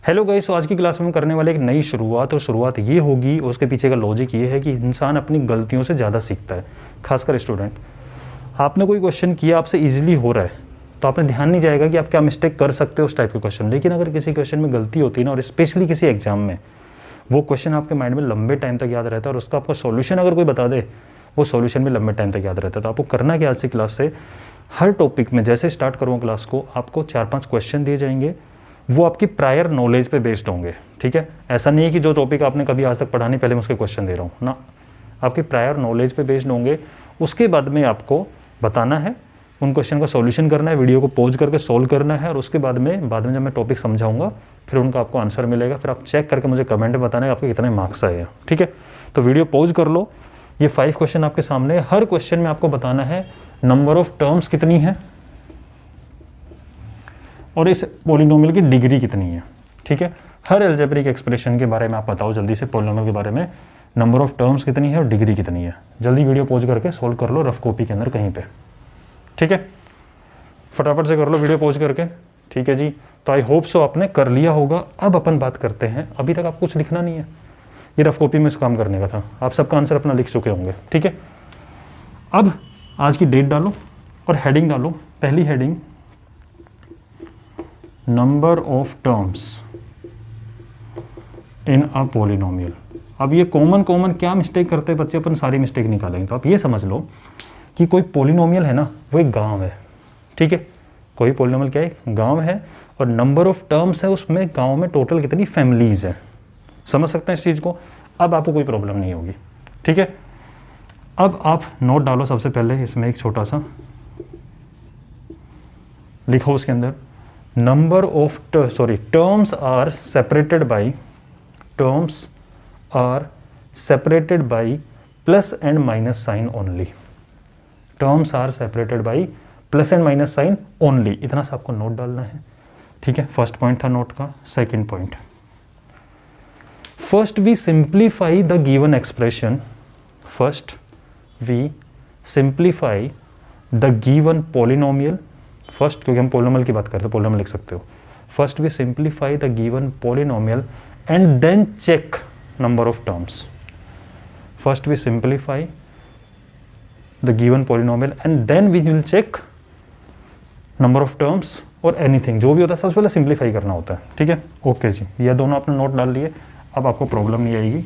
Hello guys, तो आज की क्लास में हम करने वाले एक नई शुरुआत, और शुरुआत ये होगी और उसके पीछे का लॉजिक ये है कि इंसान अपनी गलतियों से ज़्यादा सीखता है, खासकर स्टूडेंट। आपने कोई क्वेश्चन किया, आपसे इजीली हो रहा है, तो आपने ध्यान नहीं जाएगा कि आप क्या मिस्टेक कर सकते हो उस टाइप के क्वेश्चन। लेकिन अगर किसी क्वेश्चन में गलती होती है ना, और स्पेशली किसी एग्जाम में, वो क्वेश्चन आपके माइंड में लंबे टाइम तक याद रहता है, और उसका आपका सॉल्यूशन अगर कोई बता दे, वो सॉल्यूशन भी लंबे टाइम तक याद रहता है। तो आपको करना क्या, आज से क्लास से हर टॉपिक में जैसे स्टार्ट करूँगा क्लास को, आपको 4-5 क्वेश्चन दिए जाएंगे, वो आपकी प्रायर नॉलेज पे बेस्ड होंगे। ठीक है, ऐसा नहीं है कि जो टॉपिक आपने कभी आज तक पढ़ा नहीं पहले मैं उसके क्वेश्चन दे रहा हूँ ना, आपकी प्रायर नॉलेज पे बेस्ड होंगे। उसके बाद में आपको बताना है, उन क्वेश्चन का सॉल्यूशन करना है, वीडियो को पॉज करके सॉल्व करना है, और उसके बाद में जब मैं टॉपिक समझाऊंगा फिर उनका आपको आंसर मिलेगा। फिर आप चेक करके मुझे कमेंट में बताना है आपके कितने मार्क्स आए हैं। ठीक है, तो वीडियो पॉज कर लो। ये 5 क्वेश्चन आपके सामने, हर क्वेश्चन में आपको बताना है नंबर ऑफ टर्म्स कितनी है और इस पॉलिनोमियल की डिग्री कितनी है। ठीक है, हर अलजेब्रिक एक्सप्रेशन के बारे में आप बताओ जल्दी से, पॉलिनोमियल के बारे में नंबर ऑफ टर्म्स कितनी है और डिग्री कितनी है। जल्दी वीडियो पॉज करके सोल्व कर लो रफ कॉपी के अंदर कहीं पे। ठीक है, फटाफट से कर लो वीडियो पॉज करके। ठीक है जी, तो आई होप सो आपने कर लिया होगा। अब अपन बात करते हैं, अभी तक आपको कुछ लिखना नहीं है, ये रफ कॉपी में इस काम करने का था, आप सबका आंसर अपना लिख चुके होंगे। ठीक है, अब आज की डेट डालो और हेडिंग डालो। पहली heading, number of terms in a polynomial. अब ये कॉमन क्या मिस्टेक करते हैं बच्चे, अपन सारी मिस्टेक निकालेंगे। तो आप ये समझ लो कि कोई पॉलिनोमियल है ना, वो एक गांव है। ठीक है, कोई पॉलिनोमियल क्या है, गांव है, और नंबर ऑफ टर्म्स है उसमें, गांव में टोटल कितनी फैमिलीज है। समझ सकते हैं इस चीज़ को, अब आपको कोई प्रॉब्लम नहीं होगी। ठीक है, अब आप नोट डालो। सबसे पहले इसमें एक छोटा सा लिखो, उसके अंदर number of terms are separated by plus and minus sign only. Terms are separated by plus and minus sign only, इतना सा आपको नोट डालना है। ठीक है, फर्स्ट पॉइंट था नोट का। Second point, first we simplify the given expression. First we simplify the given polynomial. First, क्योंकि हम पॉलिनोमियल की बात करते हैं, पॉलिनोमियल लिख सकते हो। First we simplify the given polynomial and then check number of terms. First we simplify the given polynomial and then we will check number of terms, और एनीथिंग जो भी होता है सबसे पहले सिंप्लीफाई करना होता है। ठीक है, ओके जी, ये दोनों आपने नोट डाल लिए। अब आपको प्रॉब्लम नहीं आएगी,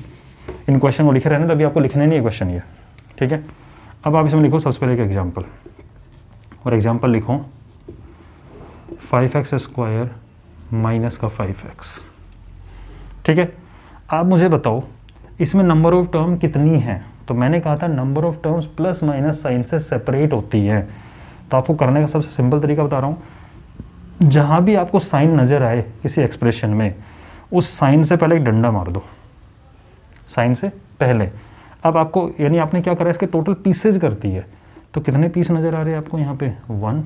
इन क्वेश्चन को लिखे रहने, तभी आपको लिखने नहीं है क्वेश्चन ये। ठीक है, अब आप इसमें लिखो सबसे पहले एक एग्जाम्पल, और एग्जाम्पल लिखो 5x स्क्वायर माइनस का 5x। ठीक है, आप मुझे बताओ इसमें नंबर ऑफ टर्म कितनी है। तो मैंने कहा था number of terms plus minus sign से सेपरेट होती है। तो आपको करने का सबसे सिंपल तरीका बता रहा हूँ, जहाँ भी आपको साइन नज़र आए किसी एक्सप्रेशन में, उस साइन से पहले एक डंडा मार दो, साइन से पहले। अब आपको, यानी आपने क्या करा, इसके टोटल पीसेज करती है, तो कितने पीस नज़र आ रहे हैं आपको यहाँ पे, 1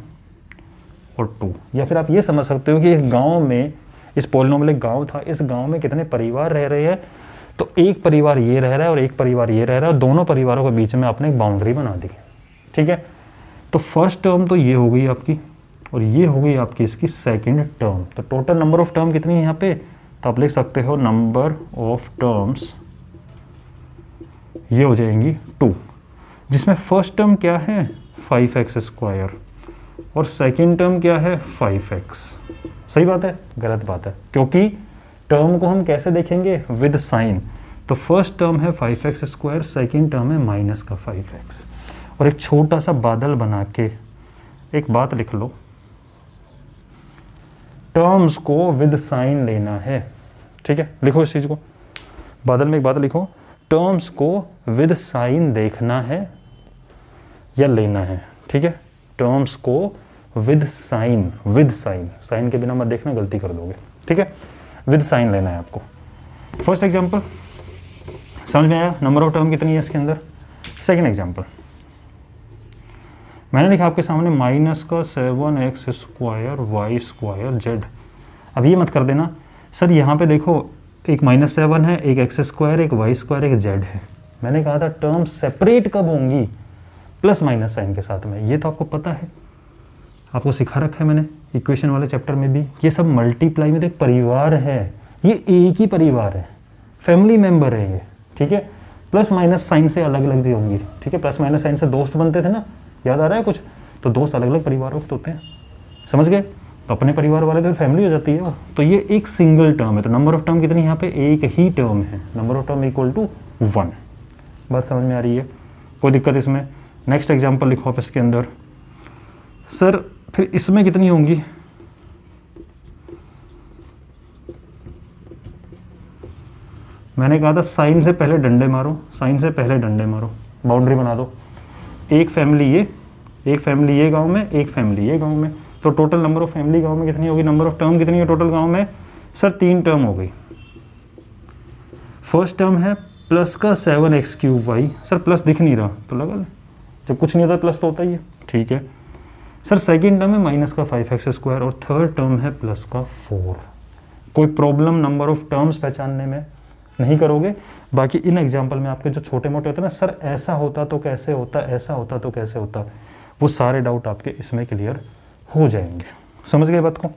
और 2। या फिर आप ये समझ सकते हो कि एक गांव में, इस पॉलिनोमियल एक गांव था, इस गांव में कितने परिवार रह रहे हैं, तो एक परिवार ये रह रहा है और एक परिवार ये रह रहा है, और दोनों परिवारों के बीच में आपने एक बाउंड्री बना दी। ठीक है, तो फर्स्ट टर्म तो ये हो गई आपकी, और ये हो गई आपकी इसकी सेकेंड टर्म। तो टोटल नंबर ऑफ टर्म कितनी है यहाँ पे, तो आप लिख सकते हो नंबर ऑफ टर्म्स ये हो जाएंगी 2, जिसमें फर्स्ट टर्म क्या है 5x स्क्वायर और सेकेंड टर्म क्या है 5x। सही बात है, गलत बात है, क्योंकि टर्म को हम कैसे देखेंगे, विद साइन। तो फर्स्ट टर्म है 5x स्क्वायर, सेकेंड टर्म है माइनस का 5x। और एक छोटा सा बादल बना के एक बात लिख लो, टर्म्स को विद साइन लेना है। ठीक है, लिखो इस चीज को, बादल में एक बात लिखो, टर्म्स को विद साइन देखना है या लेना है। ठीक है, टर्म्स को विद साइन, साइन के बिना मत देखना, गलती कर दोगे। ठीक है, विद साइन लेना है आपको। फर्स्ट एग्जांपल समझ में आया, नंबर ऑफ टर्म कितनी है इसके अंदर। सेकंड एग्जांपल मैंने लिखा आपके सामने माइनस का 7x square Y square Z. अब ये मत कर देना सर, यहाँ पे देखो एक -7 है, एक x स्क्वायर, एक y स्क्वायर, एक z है। मैंने कहा था टर्म सेपरेट कब होंगी, प्लस माइनस साइन के साथ में। ये तो आपको पता है, आपको सिखा रखा है मैंने इक्वेशन वाले चैप्टर में भी। ये सब मल्टीप्लाई में तो एक परिवार है, ये एक ही परिवार है, फैमिली मेंबर है ये, ठीक है। प्लस माइनस साइन से अलग अलग चीज़ होंगी, ठीक है। प्लस माइनस साइन से दोस्त बनते थे ना, याद आ रहा है कुछ, तो दोस्त अलग अलग परिवारों के होते हैं, समझ गए। तो अपने परिवार वाले तो फैमिली हो जाती है वो। तो ये एक सिंगल टर्म है, तो नंबर ऑफ टर्म कितनी यहाँ पे, एक ही टर्म है, number of term equal to 1। बात समझ में आ रही है, कोई दिक्कत इसमें। नेक्स्ट एग्जाम्पल लिखो आप इसके अंदर। सर फिर इसमें कितनी होंगी, मैंने कहा था साइन से पहले डंडे मारो, साइन से पहले डंडे मारो, बाउंड्री बना दो। एक फैमिली ये, एक फैमिली ये गांव में, एक फैमिली ये गांव में, तो टोटल नंबर ऑफ फैमिली गांव में कितनी होगी, नंबर ऑफ टर्म कितनी है टोटल गांव में। सर 3 टर्म हो गई। फर्स्ट टर्म है प्लस का 7x³ सर प्लस दिख नहीं रहा तो लगा ले, जब कुछ नहीं होता प्लस तो होता ही है, ठीक है। सर सेकेंड टर्म है माइनस का 5x² और थर्ड टर्म है प्लस का 4। कोई प्रॉब्लम नंबर ऑफ टर्म्स पहचानने में नहीं करोगे। बाकी इन एग्जाम्पल में आपके जो छोटे मोटे होते हैं ना, सर ऐसा होता तो कैसे होता, ऐसा होता तो कैसे होता, वो सारे डाउट आपके इसमें क्लियर हो जाएंगे। समझ गए बात को,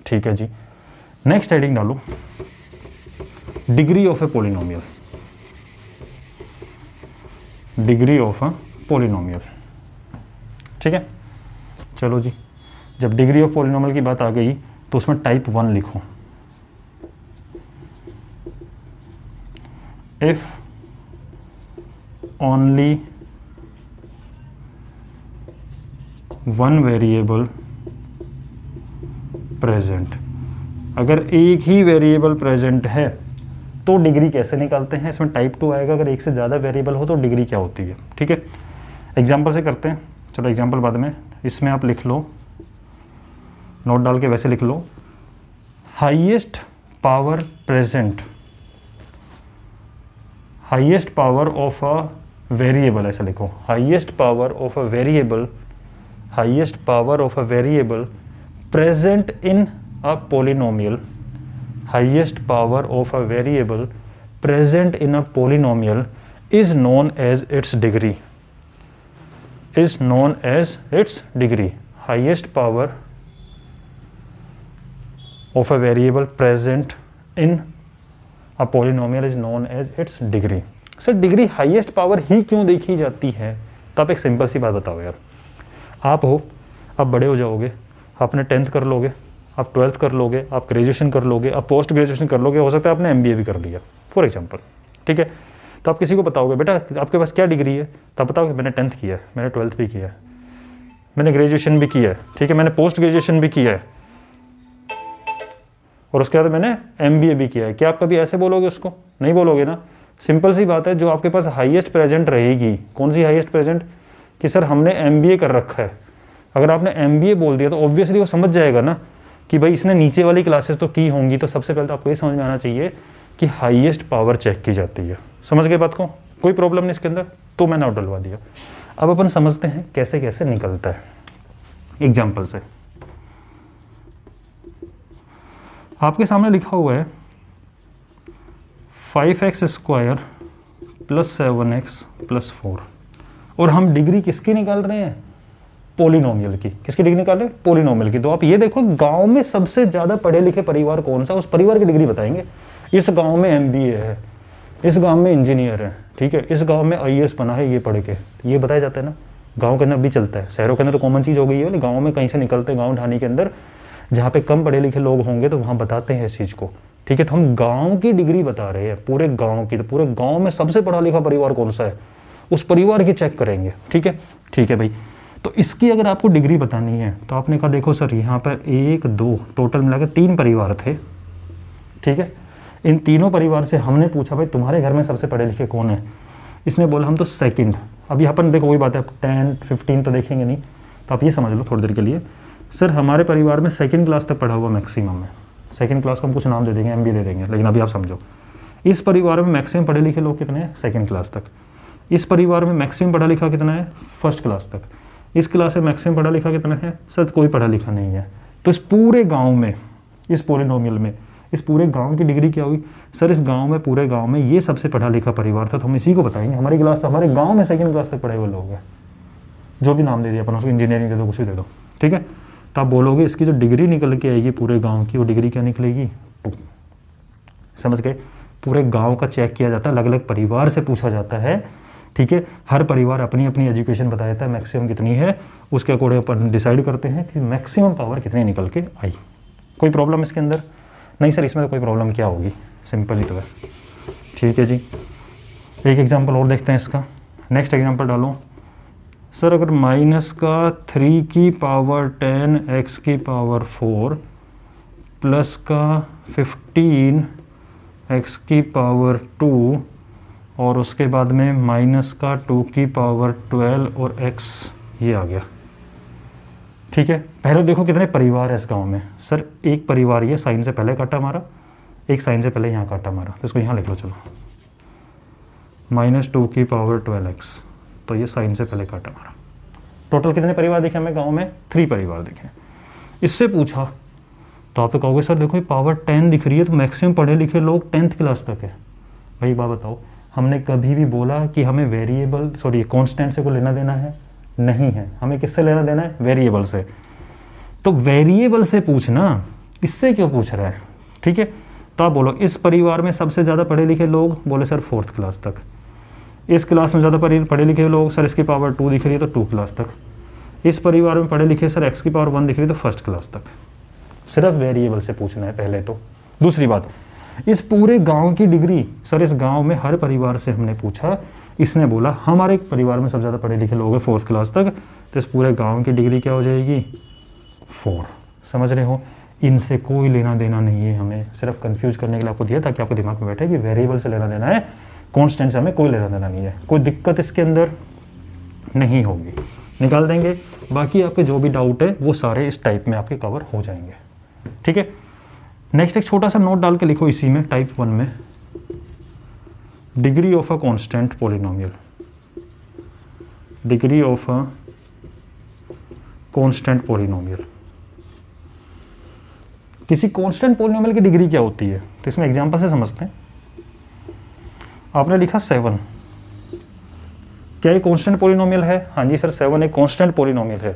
ठीक है जी। नेक्स्ट हेडिंग डालो, degree of a polynomial, degree of a polynomial, ठीक है। चलो जी, जब डिग्री ऑफ पॉलिनोमियल की बात आ गई तो उसमें टाइप 1 लिखो। If only one variable present, अगर एक ही वेरिएबल प्रेजेंट है तो डिग्री कैसे निकालते हैं, इसमें टाइप 2 आएगा। अगर एक से ज़्यादा वेरिएबल हो तो डिग्री क्या होती है, ठीक है। एग्जाम्पल से करते हैं, चलो एग्जाम्पल बाद में, इसमें आप लिख लो, नोट डाल के वैसे लिख लो, highest power present, highest power of a variable, ऐसा लिखो, highest power of a variable, highest power of a variable present in a polynomial, highest power of a variable present in a polynomial is known as its degree, is known as its degree. Highest power of a variable present in a polynomial is known as its degree. Sir degree highest power ही क्यों देखी जाती है, तो आप एक simple सी बात बताओ यार। आप हो, आप बड़े हो जाओगे, आपने 10th कर लोगे, आप 12th कर लोगे, आप ग्रेजुएशन कर लोगे, आप पोस्ट ग्रेजुएशन कर लोगे, हो सकता है आपने MBA भी कर लिया फॉर एग्जांपल, ठीक है। तो आप किसी को बताओगे बेटा आपके पास क्या डिग्री है, तो आप बताओगे मैंने 10th किया है, मैंने 12th भी किया है, मैंने ग्रेजुएशन भी किया है, ठीक है, मैंने पोस्ट ग्रेजुएशन भी किया है और उसके बाद मैंने MBA भी किया है। क्या आप कभी ऐसे बोलोगे उसको, नहीं बोलोगे ना। सिंपल सी बात है, जो आपके पास हाईएस्ट प्रेजेंट रहेगी, कौन सी हाईएस्ट प्रेजेंट, कि सर हमने MBA कर रखा है। अगर आपने MBA बोल दिया तो ऑब्वियसली वो समझ जाएगा ना कि भाई इसने नीचे वाली क्लासेस तो की होंगी। तो सबसे पहले तो आपको ये समझ में आना चाहिए कि हाईएस्ट पावर चेक की जाती है। समझ गए बात को, कोई प्रॉब्लम नहीं इसके अंदर, तो मैंने आउट डलवा दिया। अब अपन समझते हैं कैसे कैसे निकलता है एग्जाम्पल से। आपके सामने लिखा हुआ है 5x² + 7x + 4 और हम डिग्री किसकी निकाल रहे हैं, पॉलिनोमियल की। किसकी डिग्री निकाल रहे हैं, पॉलिनोमियल की। तो आप ये देखो गांव में सबसे ज्यादा पढ़े लिखे परिवार कौन सा, उस परिवार की डिग्री बताएंगे। इस गांव में MBA है, इस गांव में इंजीनियर है, ठीक है, इस गांव में IAS बना है ये पढ़ के, ये बताया जाता है ना। गांव के अंदर भी चलता है, शहरों के अंदर तो कॉमन चीज़ हो गई है, गाँव में कहीं से निकलते हैं, गाँव ढानी के अंदर जहाँ पे कम पढ़े लिखे लोग होंगे तो वहाँ बताते हैं इस चीज़ को, ठीक है। तो हम गाँव की डिग्री बता रहे हैं, पूरे गाँव की। तो पूरे गाँव में सबसे पढ़ा लिखा परिवार कौन सा है, उस परिवार की चेक करेंगे, ठीक है। ठीक है भाई, तो इसकी अगर आपको डिग्री बतानी है तो आपने कहा देखो सर यहाँ पर 1 2 टोटल मिला के 3 परिवार थे, ठीक है। इन तीनों परिवार से हमने पूछा भाई तुम्हारे घर में सबसे पढ़े लिखे कौन है, इसने बोला हम तो सेकंड। अब यहाँ पर देखो वही बात है, 10 15 तो देखेंगे नहीं, तो आप ये समझ लो थोड़ी देर के लिए, सर हमारे परिवार में सेकंड क्लास तक पढ़ा हुआ मैक्सिमम है। सेकंड क्लास को हम कुछ नाम दे देंगे, MBA दे देंगे, लेकिन अभी आप समझो इस परिवार में मैक्सिमम पढ़े लिखे लोग कितने हैं, सेकंड क्लास तक। इस परिवार में मैक्सिमम पढ़ा लिखा कितना है, फर्स्ट क्लास तक। इस क्लास में मैक्सिमम पढ़ा लिखा कितना है, सर कोई पढ़ा लिखा नहीं है। तो इस पूरे गांव में, इस पॉलिनोमियल में, इस पूरे गांव की डिग्री क्या हुई, सर इस गांव में, पूरे गांव में ये सबसे पढ़ा लिखा परिवार था, तो हम इसी को बताएंगे। हमारी क्लास, हमारे गांव में सेकंड क्लास तक पढ़े हुए लोग हैं, जो भी नाम दे दिया अपन उसको, इंजीनियरिंग दे दो, कुछ भी दे दो, ठीक है। तो आप बोलोगे इसकी जो डिग्री निकल के आएगी पूरे गाँव की, वो डिग्री क्या निकलेगी, 2। समझ गए? पूरे गांव का चेक किया जाता है, अलग अलग परिवार से पूछा जाता है, ठीक है। हर परिवार अपनी अपनी एजुकेशन बता देता है, मैक्सिमम कितनी है, उसके अकॉर्डिंग अपन डिसाइड करते हैं कि मैक्सिमम पावर कितनी निकल के आई। कोई प्रॉब्लम इसके अंदर? नहीं सर, इसमें तो कोई प्रॉब्लम क्या होगी, सिंपल ही तो है, ठीक है जी। एक एग्जाम्पल और देखते हैं इसका। नेक्स्ट एग्जाम्पल डालो सर, अगर माइनस का 3 की पावर 10 x की पावर 4 प्लस का 15 x की पावर 2 और उसके बाद में माइनस का 2 की पावर 12 और x ये आ गया, ठीक है। पहले देखो कितने परिवार है इस गांव में। सर एक परिवार ये साइन से पहले काटा मारा, एक साइन से पहले यहाँ काटा मारा, तो इसको यहाँ लिख लो चलो, -2 की पावर 12x, तो ये साइन से पहले काटा मारा। टोटल कितने परिवार देखे हमें गांव में? 3 परिवार देखे। इससे पूछा तो आप तो कहोगे सर देखो ये पावर 10 दिख रही है, तो मैक्सिमम पढ़े लिखे लोग 10th क्लास तक है। भाई बात बताओ, हमने कभी भी बोला कि हमें वेरिएबल कांस्टेंट से कोई लेना देना है? नहीं है। हमें किससे लेना देना है? वेरिएबल से। तो वेरिएबल से पूछना, इससे क्यों पूछ रहा है, ठीक है। तो आप बोलो इस परिवार में सबसे ज़्यादा पढ़े लिखे लोग, बोले सर 4th क्लास तक। इस क्लास में ज़्यादा पढ़े लिखे लोग, सर इसकी पावर 2 दिख रही है तो 2 क्लास तक। इस परिवार में पढ़े लिखे सर x की पावर 1 दिख रही है तो 1st क्लास तक। सिर्फ वेरिएबल से पूछना है पहले तो। दूसरी बात, इस पूरे गांव की डिग्री, सर इस गांव में हर परिवार से हमने पूछा, इसने बोला हमारे परिवार में सबसे ज़्यादा पढ़े लिखे लोग हैं 4th क्लास तक, तो इस पूरे गांव की डिग्री क्या हो जाएगी? 4। समझ रहे हो? इनसे कोई लेना देना नहीं है, हमें सिर्फ कंफ्यूज करने के लिए आपको दिया ताकि आपके दिमाग में बैठे कि वेरिएबल से लेना देना है, कांस्टेंट से हमें कोई लेना देना नहीं है। कोई दिक्कत इसके अंदर नहीं होगी, निकाल देंगे। बाकी आपके जो भी डाउट है वो सारे इस टाइप में आपके कवर हो जाएंगे, ठीक है। नेक्स्ट एक छोटा सा नोट डाल के लिखो इसी में, टाइप 1 में, degree of a constant polynomial. Degree of a constant polynomial, किसी कांस्टेंट पॉलिनोमियल की डिग्री क्या होती है, तो इसमें एग्जांपल से समझते हैं। आपने लिखा 7, क्या ये कांस्टेंट पॉलिनोमियल है? हाँ जी सर 7 एक कांस्टेंट पॉलिनोमियल है।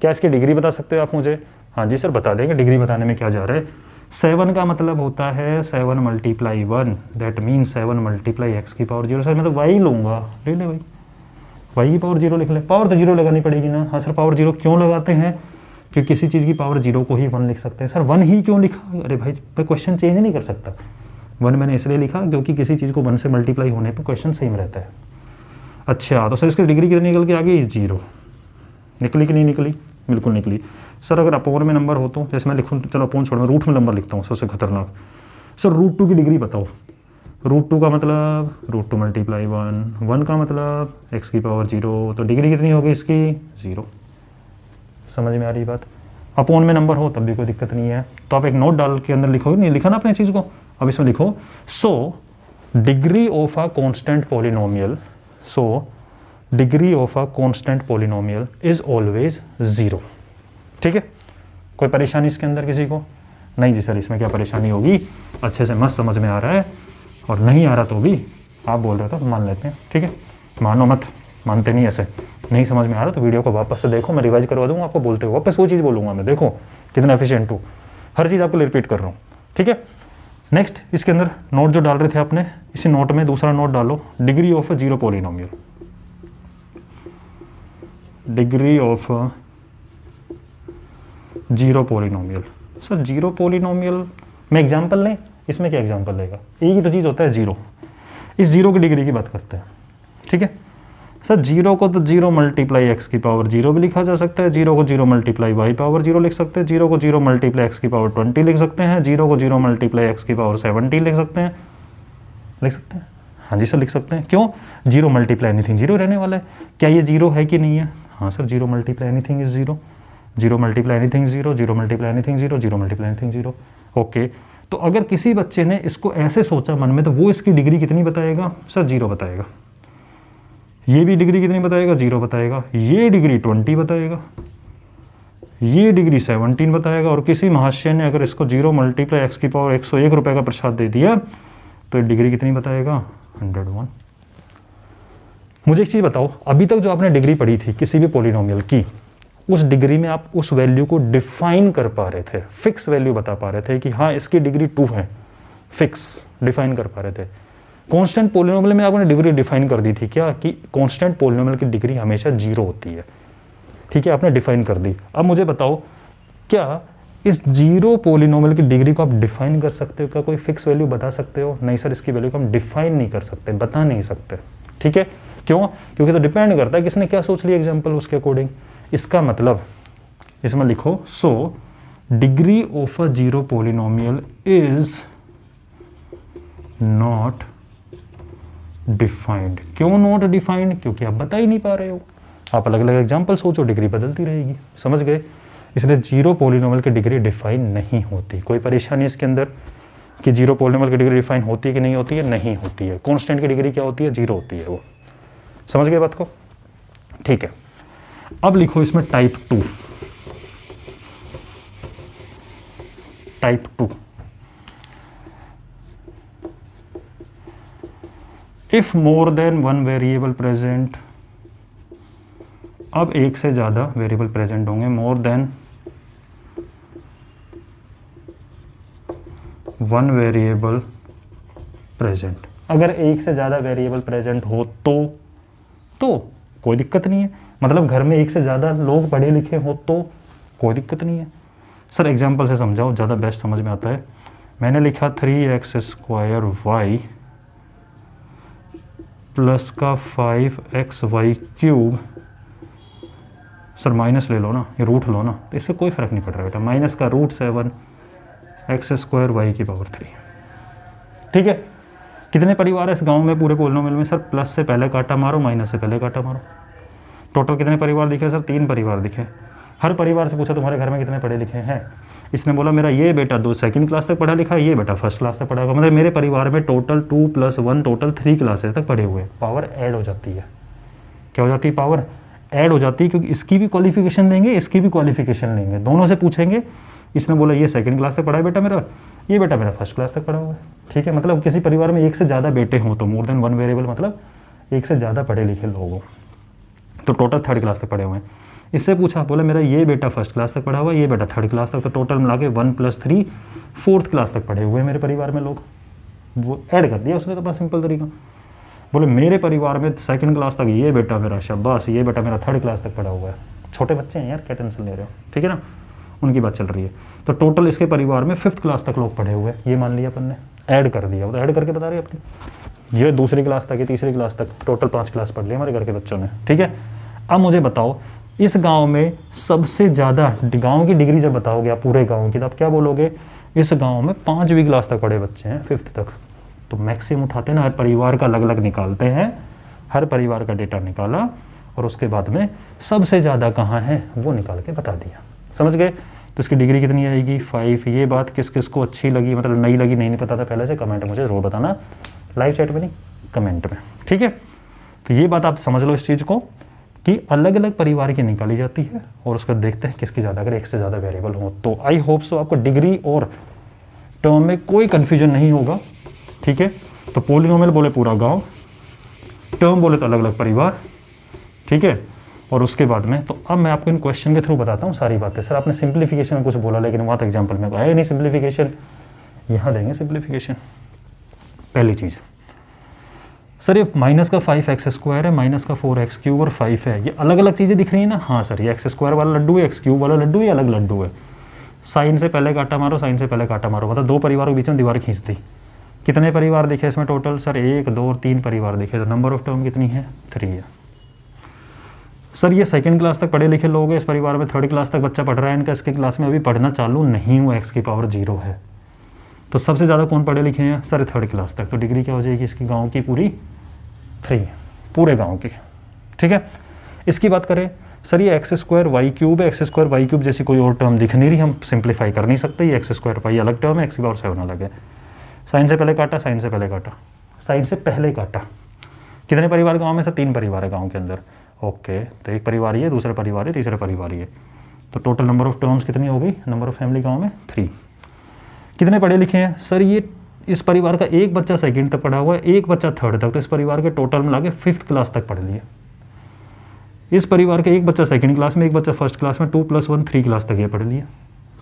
क्या इसकी डिग्री बता सकते हो आप मुझे? हाँ जी सर बता देंगे। डिग्री बताने में क्या जा रहा है? 7 का मतलब होता है 7 × 1, दैट मीन 7 × x की पावर 0। सर मैं तो y लूँगा, ले ले भाई, y की पावर 0 लिख ले। पावर तो 0 लगानी पड़ेगी ना। हाँ सर पावर 0 क्यों लगाते हैं? कि किसी चीज़ की पावर 0 को ही 1 लिख सकते हैं। सर 1 ही क्यों लिखा? अरे भाई मैं क्वेश्चन चेंज नहीं कर सकता। 1 मैंने इसलिए लिखा क्योंकि किसी चीज़ को 1 से मल्टीप्लाई होने पर क्वेश्चन सेम रहता है। अच्छा तो सर इसकी डिग्री कितनी निकल के आ गई? 0। निकली कि नहीं निकली? बिल्कुल निकली। सर अगर अपोन में नंबर हो तो, जैसे मैं लिखूँ, चलो अपोन छोड़, मैं रूट में नंबर लिखता हूँ, सबसे खतरनाक। सर √2 की डिग्री बताओ। √2 का मतलब √2 × 1, 1 का मतलब x की पावर 0, तो डिग्री कितनी होगी इसकी? 0। समझ में आ रही बात? अपोन में नंबर हो तब भी कोई दिक्कत नहीं है। तो आप एक नोट डाल के अंदर लिखो, नहीं लिखा ना आपने चीज़ को, अब इसमें लिखो so degree of a constant polynomial, so degree of a constant polynomial is always 0। ठीक है, कोई परेशानी इसके अंदर किसी को? नहीं जी सर इसमें क्या परेशानी होगी, अच्छे से मस्त समझ में आ रहा है, और नहीं आ रहा तो भी आप बोल रहे हो तो मान लेते हैं। ठीक है, मानो मत, मानते नहीं ऐसे। नहीं समझ में आ रहा तो वीडियो को वापस से देखो, मैं रिवाइज करवा दूंगा आपको, बोलते हो वापस वो चीज़ बोलूँगा मैं, देखो कितना एफिशिएंट हूँ, हर चीज़ आपको रिपीट कर रहा हूँ। ठीक है, नेक्स्ट इसके अंदर नोट जो डाल रहे थे आपने, इसी नोट में दूसरा नोट डालो, degree of a zero polynomial. Degree of zero polynomial. Sir zero polynomial में एग्जांपल लें, इसमें क्या एग्जांपल लेगा? एक ही तो चीज़ होता है जीरो। इस जीरो की डिग्री की बात करते हैं। ठीक है सर, जीरो को तो 0 × x की पावर 0 भी लिखा जा सकता है, जीरो को 0 × y पावर 0 लिख सकते हैं, जीरो को 0 × x की पावर 20 लिख सकते हैं, जीरो को 0 × x की पावर 70 लिख सकते हैं। लिख सकते हैं? हाँ जी सर लिख सकते हैं। क्यों? 0 × एनीथिंग 0 रहने वाला है। क्या ये 0 है कि नहीं है? हाँ sir, 0 × anything is 0, 0 × anything 0, 0 × anything 0, 0 × anything 0। Okay, तो अगर किसी बच्चे ने इसको ऐसे सोचा मन में, तो वो इसकी डिग्री कितनी बताएगा? सर 0 बताएगा। ये भी डिग्री कितनी बताएगा? 0 बताएगा। ये डिग्री 20 बताएगा, ये डिग्री 17 बताएगा। और किसी महाशय ने अगर इसको 0 × x की पावर 101 रुपये का प्रसाद दे दिया, तो ये डिग्री कितनी बताएगा? 101। मुझे एक चीज़ बताओ, अभी तक जो आपने डिग्री पढ़ी थी किसी भी पॉलिनोमियल की, उस डिग्री में आप उस वैल्यू को डिफाइन कर पा रहे थे, फिक्स वैल्यू बता पा रहे थे कि हाँ इसकी डिग्री 2 है, फिक्स डिफाइन कर पा रहे थे। कांस्टेंट पॉलिनोमियल में आपने डिग्री डिफाइन कर दी थी क्या, कि कांस्टेंट पॉलिनोमियल की डिग्री हमेशा 0 होती है, ठीक है, आपने डिफाइन कर दी। अब मुझे बताओ क्या इस 0 पॉलिनोमियल की डिग्री को आप डिफाइन कर सकते हो क्या, कोई फिक्स वैल्यू बता सकते हो? नहीं सर, इसकी वैल्यू को हम डिफाइन नहीं कर सकते, बता नहीं सकते, ठीक है। क्यों? क्योंकि तो डिपेंड करता है किसने क्या सोच लिया एग्जाम्पल उसके अकॉर्डिंग। इसका मतलब इसमें लिखो, so degree of a 0 polynomial is not defined. क्यों नॉट डिफाइंड? क्योंकि आप बता ही नहीं पा रहे हो। आप अलग अलग एग्जाम्पल सोचो, डिग्री बदलती रहेगी, समझ गए? इसलिए 0 पॉलिनोमियल की डिग्री डिफाइन नहीं होती। कोई परेशानी इसके अंदर कि 0 पॉलिनोमियल की डिग्री डिफाइन होती है कि नहीं होती है? नहीं होती है। कांस्टेंट की डिग्री क्या होती है? 0 होती है। वो समझ गए बात को? ठीक है। अब लिखो इसमें type 2। Type 2, if more than 1 variable present, अब एक से ज्यादा वेरिएबल प्रेजेंट होंगे, मोर देन 1 वेरिएबल प्रेजेंट। अगर एक से ज्यादा वेरिएबल प्रेजेंट हो तो कोई दिक्कत नहीं है, मतलब घर में एक से ज्यादा लोग पढ़े लिखे हो तो कोई दिक्कत नहीं है। सर एग्जाम्पल से समझाओ, ज़्यादा बेस्ट समझ में आता है। मैंने लिखा 3x² y प्लस का 5xy क्यूब। सर माइनस ले लो ना, ये रूट लो ना, तो इससे कोई फर्क नहीं पड़ रहा बेटा। माइनस का √7 x² y की पावर 3, ठीक है। कितने परिवार है इस गांव में पूरे पॉलिनोमियल में? सर प्लस से पहले काटा मारो, माइनस से पहले काटा मारो। टोटल कितने परिवार दिखे? सर 3 परिवार दिखे। हर परिवार से पूछा तुम्हारे घर में कितने पढ़े लिखे हैं? इसने बोला मेरा ये बेटा 2nd क्लास तक पढ़ा लिखा है, ये बेटा 1st क्लास तक पढ़ा होगा। मतलब मेरे परिवार में टोटल 2 + 1 टोटल 3 क्लासेस तक पढ़े हुए। पावर ऐड हो जाती है। क्या हो जाती है? पावर ऐड हो जाती है, क्योंकि इसकी भी क्वालिफिकेशन लेंगे, इसकी भी क्वालिफिकेशन लेंगे, दोनों से पूछेंगे। इसने बोला ये 2nd क्लास तक पढ़ा है बेटा मेरा, ये बेटा मेरा 1st क्लास तक पढ़ा हुआ है, ठीक है। मतलब किसी परिवार में एक से ज़्यादा बेटे हों तो मोर देन 1 वेरिएबल, मतलब एक से ज़्यादा पढ़े लिखे लोग हों, तो टोटल 3rd क्लास तक पढ़े हुए हैं। इससे पूछा, बोला मेरा ये बेटा 1st क्लास तक पढ़ा हुआ है, ये बेटा 3rd क्लास तक, तो टोटल मिला के 1 + 3 4th क्लास तक पढ़े हुए हैं मेरे परिवार में लोग। वो ऐड कर दिया उसने, तो बड़ा सिंपल तरीका। बोले मेरे परिवार में 2nd क्लास तक ये बेटा मेरा, शाबाश, ये बेटा मेरा 3rd क्लास तक पढ़ा हुआ है। छोटे बच्चे हैं यार, क्या टेंशन ले रहे हो, ठीक है ना, उनकी बात चल रही है। तो टोटल इसके परिवार में 5th क्लास तक लोग पढ़े हुए हैं, ये मान लिया अपन ने, ऐड कर दिया। वो तो ऐड करके बता रही है अपनी, ये 2री क्लास तक है, 3री क्लास तक, टोटल 5 क्लास पढ़ लिया हमारे घर के बच्चों ने, ठीक है। अब मुझे बताओ इस गांव में सबसे ज़्यादा, गांव की डिग्री जब बताओगे आप पूरे गांव की, तो आप क्या बोलोगे? इस गांव में 5वीं क्लास तक पढ़े बच्चे हैं, 5th तक। तो मैक्सिमम उठाते हैं ना, हर परिवार का अलग अलग निकालते हैं, हर परिवार का डेटा निकाला और उसके बाद में सबसे ज़्यादा कहाँ है वो निकाल के बता दिया। समझ गए? तो इसकी डिग्री कितनी आएगी? 5। ये बात किस किस को अच्छी लगी, मतलब नई लगी, नहीं पता था पहले से, कमेंट मुझे जरूर बताना, लाइव चैट में नहीं, कमेंट में, ठीक है। तो ये बात आप समझ लो इस चीज़ को कि अलग अलग परिवार की निकाली जाती है और उसका देखते हैं किसकी ज़्यादा, अगर एक से ज़्यादा वेरिएबल हो तो। आई होप सो आपको डिग्री और टर्म में कोई कन्फ्यूजन नहीं होगा, ठीक है। तो पॉलिनोमियल बोले पूरा गांव, टर्म बोले तो अलग अलग परिवार, ठीक है। और उसके बाद में तो अब मैं आपको इन क्वेश्चन के थ्रू बताता हूँ सारी बातें। सर आपने सिंप्लीफिकेशन में कुछ बोला, लेकिन वहाँ तो एग्जाम्पल में आया नहीं सिंप्लीफिकेशन, यहाँ देंगे सिंप्लीफिकेशन। पहली चीज़, सर ये माइनस का 5x² है, माइनस का 4x³ और 5 है, ये अलग अलग चीज़ें दिख रही है ना? हाँ सर, ये x² वाला लड्डू है, x³ वाला लड्डू, ये अलग लड्डू है। साइन से पहले काटा मारो, साइन से पहले काटा मारो, मतलब 2 परिवारों के बीच में दीवार खींच दी। कितने परिवार दिखे इसमें टोटल? सर 1 2 और 3 परिवार दिखे, तो नंबर ऑफ टर्म कितनी है? 3 है। सर ये 2nd क्लास तक पढ़े लिखे लोग हैं, इस परिवार में 3rd क्लास तक बच्चा पढ़ रहा है, इनका इसके क्लास में अभी पढ़ना चालू नहीं हुआ, x की पावर 0 है। तो सबसे ज़्यादा कौन पढ़े लिखे हैं? सर 3rd क्लास तक। तो डिग्री क्या हो जाएगी इसकी गाँव की? पूरी 3, पूरे गाँव की, ठीक है। इसकी बात करें, सर ये x² y³ है, x² y³ जैसी कोई और टर्म दिख नहीं रही, हम सिंप्लीफाई कर नहीं सकते, ये x² y अलग टर्म है, x की पावर 7 अलग है। साइन से पहले काटा, साइन से पहले काटा, साइन से पहले काटा। कितने परिवार गांव में? सर 3 परिवार है गांव के अंदर, ओके। तो एक परिवार ये, दूसरा परिवार ये, तीसरा परिवार ये, तो टोटल नंबर ऑफ टर्म्स कितनी हो गई? नंबर ऑफ फैमिली गांव में 3। कितने पढ़े लिखे हैं? सर ये इस परिवार का एक बच्चा 2nd तक पढ़ा हुआ है, एक बच्चा 3rd तक, तो इस परिवार के टोटल मिला के 5th क्लास तक पढ़ लिए। इस परिवार के एक बच्चा 2nd क्लास में, एक बच्चा 1st क्लास में, 2 + 1 3 क्लास तक ये पढ़ लिया,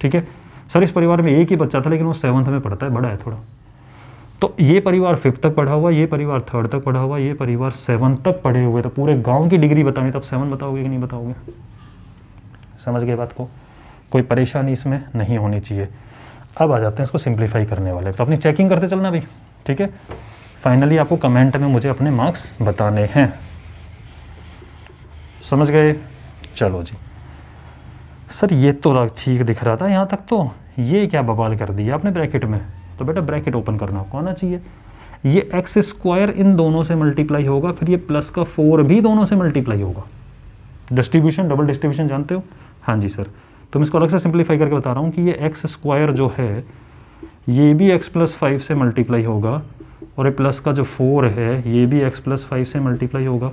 ठीक है। सर इस परिवार में एक ही बच्चा था, लेकिन वो 7th में पढ़ता है, बड़ा है थोड़ा, तो ये परिवार 5th तक पढ़ा हुआ, ये परिवार 3rd तक पढ़ा हुआ, ये परिवार 7th तक पढ़े हुए, तो पूरे गांव की डिग्री बतानी तब 7 बताओगे कि नहीं बताओगे? समझ गए बात को? कोई परेशानी इसमें नहीं होनी चाहिए। अब आ जाते हैं इसको सिंप्लीफाई करने वाले, तो अपनी चेकिंग करते चलना भाई, ठीक है। फाइनली आपको कमेंट में मुझे अपने मार्क्स बताने हैं, समझ गए? चलो जी सर ये तो ठीक दिख रहा था यहाँ तक, तो ये क्या बवाल कर दिया आपने ब्रैकेट में? तो बेटा ब्रैकेट ओपन करना आपको आना चाहिए। ये एक्स स्क्वायर इन दोनों से मल्टीप्लाई होगा, फिर ये प्लस का 4 भी दोनों से मल्टीप्लाई होगा। डिस्ट्रीब्यूशन, डबल डिस्ट्रीब्यूशन जानते हो? हाँ जी सर। तो मैं इसको अलग से सिंप्लीफाई करके बता रहा हूँ कि ये एक्स स्क्वायर जो है ये भी x + 5 से मल्टीप्लाई होगा, और ये प्लस का जो 4 है ये भी x + 5 से मल्टीप्लाई होगा।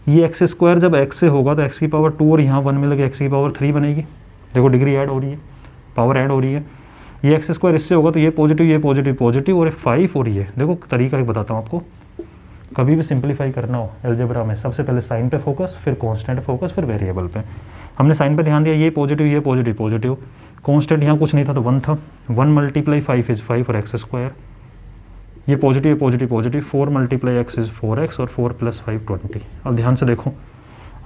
ये एक्स स्क्वायर जब x से होगा तो x की पावर 2 और यहाँ 1 मिल गया x की पावर 3 बनेगी। देखो डिग्री ऐड हो रही है, पावर ऐड हो रही है। ये एक्स स्क्वायर इससे होगा तो ये पॉजिटिव, ये पॉजिटिव, पॉजिटिव, और 5 हो रही है। देखो तरीका एक बताता हूँ आपको, कभी भी सिंप्लीफाई करना हो अलजेब्रा में सबसे पहले साइन पे फोकस, फिर कांस्टेंट फोकस, फिर वेरिएबल पे। हमने साइन पे ध्यान दिया, ये पॉजिटिव, ये पॉजिटिव, पॉजिटिव, कांस्टेंट यहाँ कुछ नहीं था तो 1 था। 1 × 5 = 5 और एक्स स्क्वायर, ये positive, positive, positive, 4 × x = 4x और 4 + 5 20। अब ध्यान से देखो,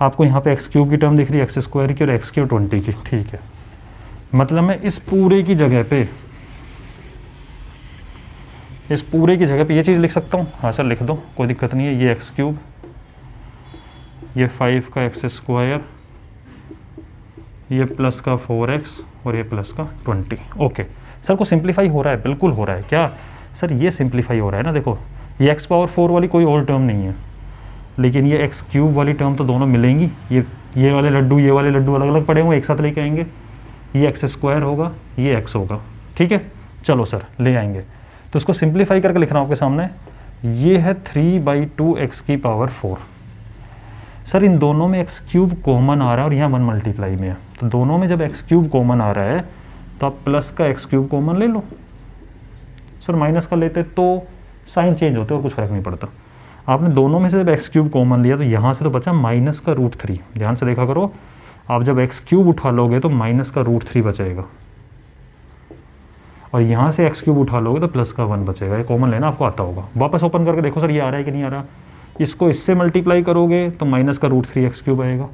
आपको यहाँ पे x³ की टर्म दिख रही है, एक्स स्क्वायर की, और x³ 20 की, ठीक है। मतलब मैं इस पूरे की जगह पे ये चीज़ लिख सकता हूँ। हाँ सर लिख दो, कोई दिक्कत नहीं है। ये x³, ये 5 का एक्स स्क्वायर, ये प्लस का 4x और ये प्लस का 20। ओके सर को सिंप्लीफाई हो रहा है, बिल्कुल हो रहा है। क्या सर ये सिंप्लीफाई हो रहा है ना? देखो ये x⁴ वाली कोई और टर्म नहीं है, लेकिन ये x³ वाली टर्म तो दोनों मिलेंगी। ये वाले लड्डू, ये वाले लड्डू अलग अलग पड़े हुए, एक साथ लेके आएंगे। ये एक्स स्क्वायर होगा, ये x होगा, ठीक है। चलो सर ले आएंगे, तो इसको सिंप्लीफाई करके लिख रहा हूँ आपके सामने। ये है 3/2 x की पावर 4। सर इन दोनों में x³ कॉमन आ रहा है और यहाँ 1 मल्टीप्लाई में है, तो दोनों में जब x³ कॉमन आ रहा है तो आप प्लस का x³ कॉमन ले लो। सर माइनस का लेते तो साइन चेंज होते और कुछ फर्क नहीं पड़ता। आपने दोनों में से जब x³ कॉमन लिया तो यहाँ से तो बचा -√3। ध्यान से देखा करो, आप जब x³ उठा लोगे तो -√3 बचेगा, और यहाँ से x³ उठा लोगे तो प्लस का 1 बचेगा। ये कॉमन लेना आपको आता होगा। वापस ओपन करके देखो सर ये आ रहा है कि नहीं आ रहा। इसको इससे मल्टीप्लाई करोगे तो -√3 x³ आएगा,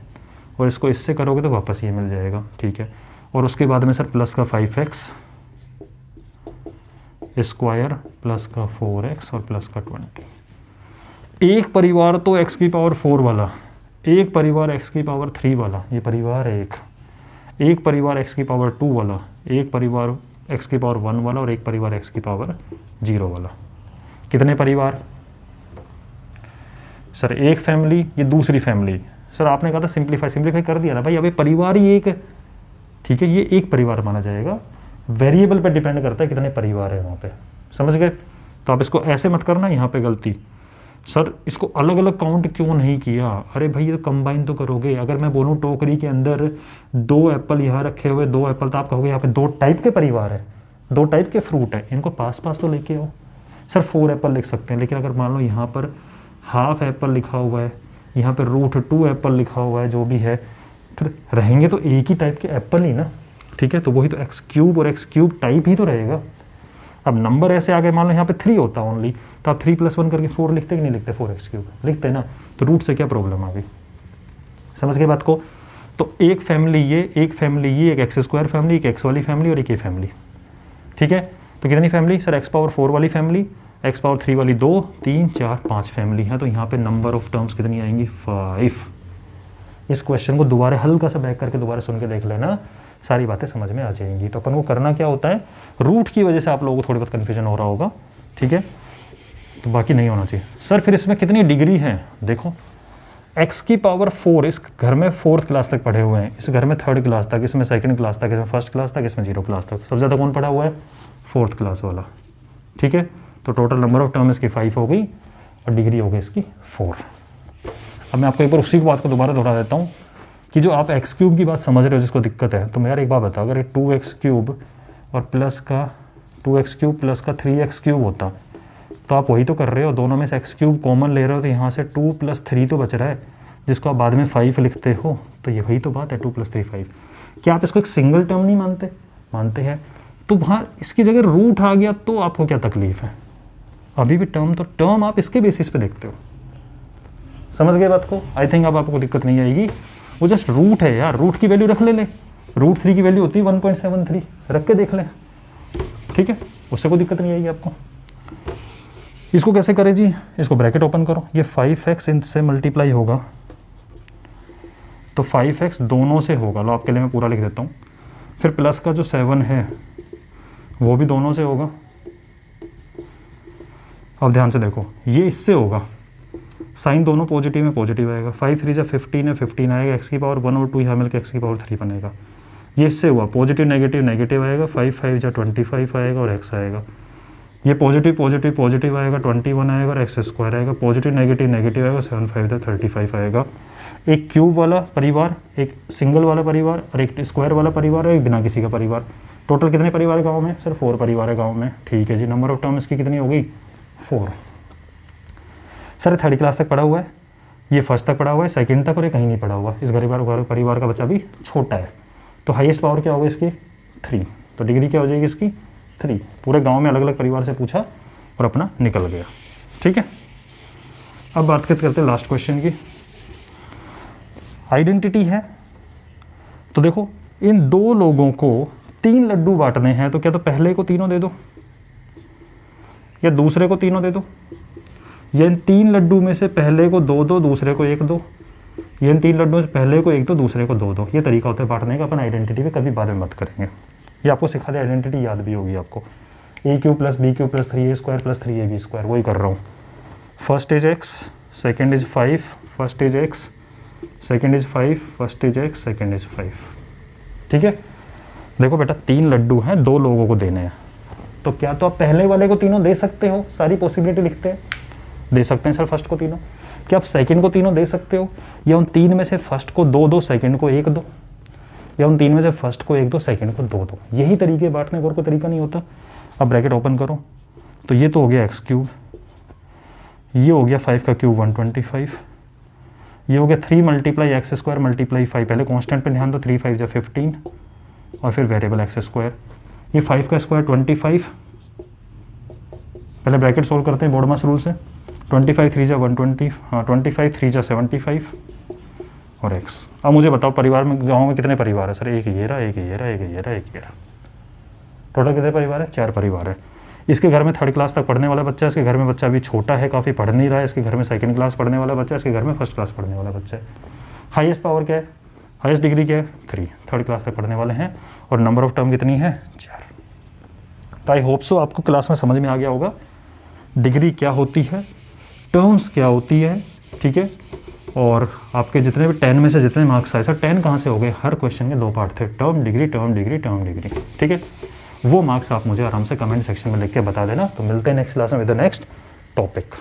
और इसको इससे करोगे तो वापस ये मिल जाएगा, ठीक है। और उसके बाद में सर प्लस का 5x स्क्वायर, प्लस का 4x और प्लस का 20। एक परिवार तो x की पावर 4 वाला, एक परिवार x की पावर 3 वाला, ये परिवार है एक परिवार x की पावर 2 वाला, एक परिवार x की पावर 1 वाला, और एक परिवार x की पावर 0 वाला। कितने परिवार? सर एक फैमिली, ये दूसरी फैमिली। सर आपने कहा था सिंप्लीफाई कर दिया ना भाई। अब ये परिवार ही एक है, ठीक है, ये एक परिवार माना जाएगा। वेरिएबल पे डिपेंड करता है कितने परिवार है वहाँ पे, समझ गए? तो आप इसको ऐसे मत करना, यहाँ पे गलती। सर इसको अलग अलग काउंट क्यों नहीं किया? अरे भाई ये तो कंबाइन तो करोगे। अगर मैं बोलूँ टोकरी के अंदर 2 एप्पल यहाँ रखे हुए, 2 एप्पल, तो आप कहोगे यहाँ पे 2 टाइप के परिवार है, 2 टाइप के फ्रूट है, इनको पास पास तो लेके आओ। सर 4 एप्पल लिख सकते हैं, लेकिन अगर मान लो यहाँ पर हाफ एप्पल लिखा हुआ है, यहाँ पर √2 एप्पल लिखा हुआ है, जो भी है, फिर रहेंगे तो एक ही टाइप के एप्पल ही ना, ठीक है। तो वही तो x³ और x³ टाइप ही तो रहेगा। अब नंबर ऐसे आगे, मान लो यहाँ पे 3 होता ओनली, तो आप 3 + 1 करके 4 लिखते कि नहीं लिखते? 4x³ लिखते ना, तो रूट से क्या प्रॉब्लम आ गई? समझ गए बात को? तो एक फैमिली ये, एक एक्स स्क्वायर फैमिली, एक x वाली फैमिली और एक ये फैमिली, ठीक है। तो कितनी फैमिली? सर x⁴ वाली फैमिली, x⁴ वाली 2, 3, 4, 5 फैमिली है। तो यहाँ पे नंबर ऑफ टर्म्स कितनी आएंगी? 5। इस क्वेश्चन को दोबारा हल्का सा बैक करके दोबारा सुन के देख लेना, सारी बातें समझ में आ जाएंगी। तो अपन को करना क्या होता है, रूट की वजह से आप लोगों को थोड़ी बहुत कन्फ्यूजन हो रहा होगा, ठीक है, तो बाकी नहीं होना चाहिए। सर फिर इसमें कितनी डिग्री है? देखो x की पावर 4 इस घर में 4th क्लास तक पढ़े हुए हैं, इस घर में 3rd क्लास तक, इसमें 2nd क्लास तक, इसमें 1st क्लास तक, इसमें 0 क्लास तक। सबसे ज़्यादा कौन पढ़ा हुआ है? 4th क्लास वाला, ठीक है। तो टोटल नंबर ऑफ टर्म इसकी 5 हो गई और डिग्री हो गई इसकी 4। अब मैं आपको एक बार उसी बात को दोबारा दोहरा देता हूँ कि जो आप x³ की बात समझ रहे हो जिसको दिक्कत है, तो मैं यार एक बात बताओ, अगर 2x³ और प्लस का 2x³ प्लस का 3x³ होता तो आप वही तो कर रहे हो, दोनों में से x³ कॉमन ले रहे हो, तो यहाँ से 2 + 3 तो बच रहा है, जिसको आप बाद में 5 लिखते हो। तो ये वही तो बात है, 2 + 3 5। क्या आप इसको एक सिंगल टर्म नहीं मानते? मानते हैं। तो वहाँ इसकी जगह रूट आ गया तो आपको क्या तकलीफ है? अभी भी टर्म, तो टर्म आप इसके बेसिस पे देखते हो। समझ गए बात को? आई थिंक अब आपको दिक्कत नहीं आएगी। वो जस्ट रूट है यार, रूट की वैल्यू रख ले रूट 3 की वैल्यू होती है 1.73, रख के देख लें, ठीक है, उससे कोई दिक्कत नहीं आएगी आपको। इसको कैसे करें जी? इसको ब्रैकेट ओपन करो, ये 5x इनसे मल्टीप्लाई होगा, तो 5x दोनों से होगा, लो आपके लिए मैं पूरा लिख देता हूँ। फिर प्लस का जो 7 है वो भी दोनों से होगा। अब ध्यान से देखो, ये इससे होगा, साइन दोनों पॉजिटिव में पॉजिटिव आएगा, 5 3 15 है, 15 आएगा, x की पावर 1 और 2 यहाँ मिलकर x की पावर 3 बनेगा। ये इससे हुआ, पॉजिटिव नेगेटिव नेगेटिव आएगा, 5 5 25 आएगा और x आएगा। ये पॉजिटिव पॉजिटिव पॉजिटिव आएगा, 21 आएगा और एक्स स्क्वायर आएगा, पॉजिटिव नेगेटिव नेगेटिव आएगा, 7 5 35 आएगा। एक क्यूब वाला परिवार, एक सिंगल वाला परिवार और एक स्क्वायर वाला परिवार और एक बिना किसी का परिवार। टोटल कितने परिवार है गाँव में? सिर्फ 4 परिवार है गाँव में, ठीक है जी। नंबर ऑफ टर्म इसकी कितनी हो गई? 4। सर 3rd क्लास तक पढ़ा हुआ है, ये 1st तक पढ़ा हुआ है, 2nd तक, और ये कहीं नहीं पढ़ा हुआ। इस परिवार का बच्चा भी छोटा है, तो हाईएस्ट पावर क्या होगा इसकी? 3। तो डिग्री क्या हो जाएगी इसकी? 3। पूरे गांव में अलग अलग परिवार से पूछा और अपना निकल गया, ठीक है। अब बात करते हैं लास्ट क्वेश्चन की। आइडेंटिटी है, तो देखो इन 2 लोगों को 3 लड्डू बांटने हैं, तो क्या तो पहले को तीनों दे दो या दूसरे को तीनों दे दो, या इन 3 लड्डू में से पहले को 2 दो, दूसरे को 1 दो, या इन 3 लड्डू में से पहले को 1 दो, दूसरे को 2 दो। ये तरीका होता है बांटने का। अपन आइडेंटिटी पे कभी बाद में मत करेंगे, ये आपको सिखा दे, आइडेंटिटी याद भी होगी आपको। a³ + b³ + 3a² + 3ab², वही कर रहा हूँ। First is x, second is 5, first is x, second is 5, first is x, second is 5, ठीक है। देखो बेटा 3 लड्डू हैं, 2 लोगों को देने हैं, तो क्या तो आप पहले वाले को तीनों दे सकते हो? सारी पॉसिबिलिटी लिखते हैं, दे सकते हैं सर फर्स्ट को तीनों। क्या आप सेकंड को तीनों दे सकते हो? या उन 3 में से फर्स्ट को 2 दो, सेकंड को 1 दो, या उन 3 में से फर्स्ट को 1 दो, सेकंड को 2 दो। यही तरीके बांटने का, और कोई तरीका नहीं होता। अब ब्रैकेट ओपन करो, तो ये तो हो गया x³, ये हो गया 5 का क्यूब 125, ये हो गया 3 × x² × 5, पहले कांस्टेंट पे ध्यान दो, 3 5 15 और फिर वेरिएबल x²। ये 5 का स्क्वायर 25, पहले ब्रैकेट सोल्व करते हैं बोर्ड मास रूल से, 25 3 120, हाँ 25 3 75 और x। अब मुझे बताओ परिवार में, गांव में कितने परिवार है? सर एक ये रहा, एक ये रहा, एक ये रहा, एक ये रहा। टोटल कितने परिवार है? 4 परिवार है। इसके घर में 3rd क्लास तक पढ़ने वाला बच्चा है, इसके घर में बच्चा अभी छोटा है, काफ़ी पढ़ नहीं रहा है, इसके घर में 2nd क्लास पढ़ने वाला बच्चा है, इसके घर में 1st क्लास पढ़ने वाला बच्चा है। हाईएस्ट पावर क्या है? हाईएस्ट डिग्री क्या है? 3। 3rd क्लास तक पढ़ने वाले हैं, और नंबर ऑफ टर्म कितनी है? 4। तो आई होप सो आपको क्लास में समझ में आ गया होगा डिग्री क्या होती है, टर्म्स क्या होती है, ठीक है। और आपके जितने भी 10 में से जितने मार्क्स आए, सर 10 कहाँ से हो गए? हर क्वेश्चन के 2 पार्ट थे, term degree, term degree, term degree, ठीक है। वो मार्क्स आप मुझे आराम से कमेंट सेक्शन में लिख के बता देना। तो मिलते हैं नेक्स्ट क्लास में विद द नेक्स्ट टॉपिक।